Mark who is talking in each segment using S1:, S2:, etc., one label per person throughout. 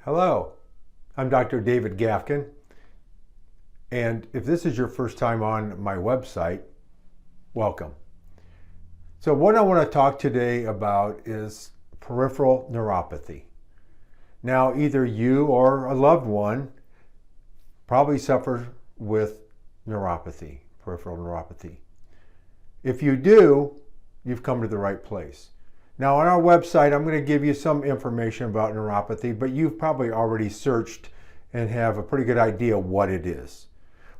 S1: Hello, I'm Dr. David Gafken, and if this is your first time on my website, welcome. So what I want to talk today about is peripheral neuropathy. Now, either you or a loved one probably suffer with neuropathy, peripheral neuropathy. If you do, you've come to the right place. Now on our website, I'm going to give you some information about neuropathy, but you've probably already searched and have a pretty good idea what it is.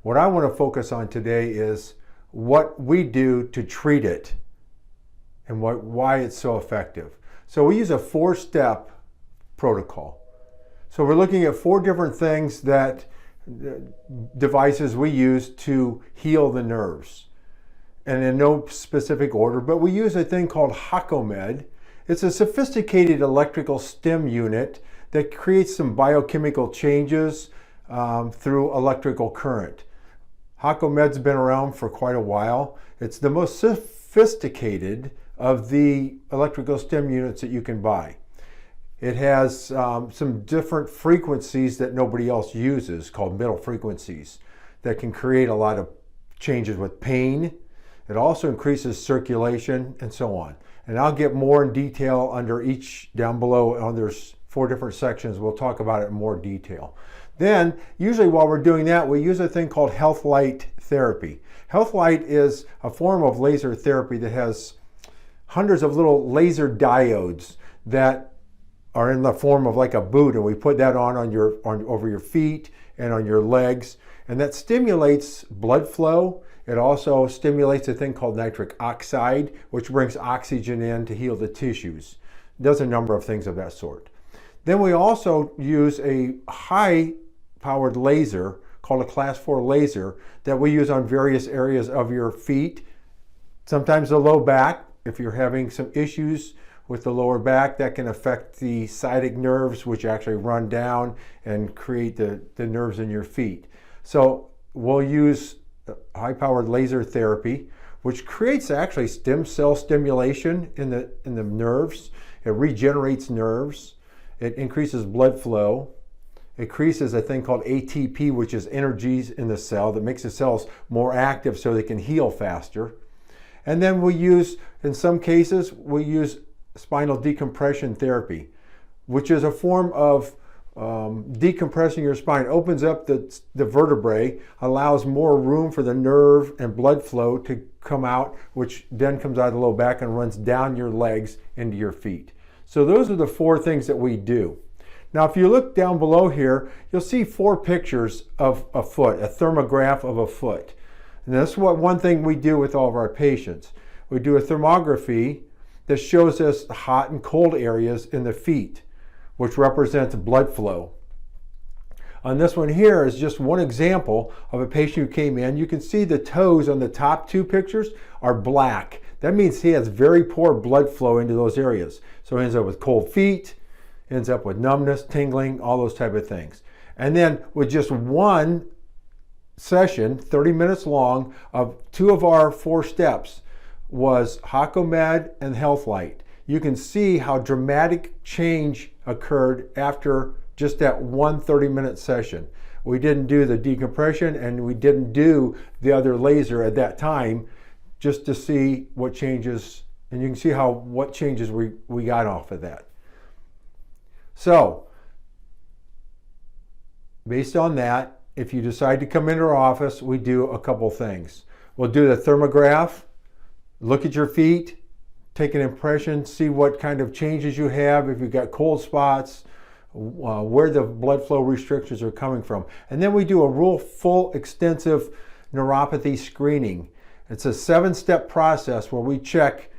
S1: What I want to focus on today is what we do to treat it and why it's so effective. So we use a 4-step protocol. So we're looking at 4 different things devices we use to heal the nerves. And in no specific order, but we use a thing called N.O.W. It's a sophisticated electrical stim unit that creates some biochemical changes through electrical current. N.O.W.'s been around for quite a while. It's the most sophisticated of the electrical stim units that you can buy. It has some different frequencies that nobody else uses, called middle frequencies, that can create a lot of changes with pain. It also increases circulation and so on. And I'll get more in detail under each down below. There's 4 different sections. We'll talk about it in more detail. Then, usually while we're doing that, we use a thing called health light therapy. Health light is a form of laser therapy that has hundreds of little laser diodes that are in the form of like a boot, and we put that on over your feet and on your legs, and that stimulates blood flow. It also stimulates a thing called nitric oxide, which brings oxygen in to heal the tissues. It does a number of things of that sort. Then we also use a high-powered laser called a class 4 laser that we use on various areas of your feet. Sometimes the low back, if you're having some issues with the lower back, that can affect the sciatic nerves, which actually run down and create the nerves in your feet. So we'll use high-powered laser therapy, which creates actually stem cell stimulation in the nerves. It regenerates nerves. It increases blood flow. It increases a thing called ATP, which is energy in the cell that makes the cells more active so they can heal faster. And then in some cases, we use spinal decompression therapy, which is a form of decompressing your spine. It opens up the vertebrae, allows more room for the nerve and blood flow to come out, which then comes out of the low back and runs down your legs into your feet. So those are the 4 things that we do. Now, if you look down below here, you'll see 4 pictures of a foot, a thermograph of a foot. And that's one thing we do with all of our patients. We do a thermography that shows us the hot and cold areas in the feet, which represents blood flow. On this one here is just one example of a patient who came in. You can see the toes on the top 2 pictures are black. That means he has very poor blood flow into those areas. So he ends up with cold feet, ends up with numbness, tingling, all those type of things. And then with just one session, 30 minutes long, of 2 of our 4 steps was N.O.W. and Health Light. You can see how dramatic change occurred after just that one 30-minute session. We didn't do the decompression and we didn't do the other laser at that time, just to see what changes, and you can see what changes we got off of that. So, based on that, if you decide to come into our office, we do a couple things. We'll do the thermograph, look at your feet, take an impression, see what kind of changes you have, if you've got cold spots, where the blood flow restrictions are coming from. And then we do a full extensive neuropathy screening. It's a 7-step process where we check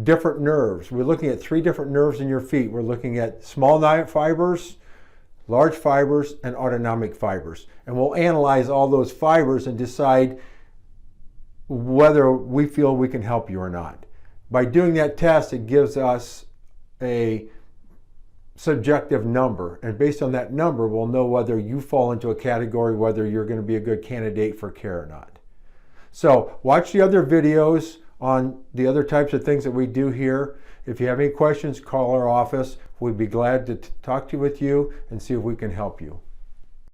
S1: different nerves. We're looking at 3 different nerves in your feet. We're looking at small fibers, large fibers, and autonomic fibers. And we'll analyze all those fibers and decide whether we feel we can help you or not. By doing that test, it gives us a subjective number, and based on that number, we'll know whether you fall into a category, whether you're going to be a good candidate for care or not. So watch the other videos on the other types of things that we do here, If you have any questions, call our office. We'd be glad to talk to you with you and see if we can help you.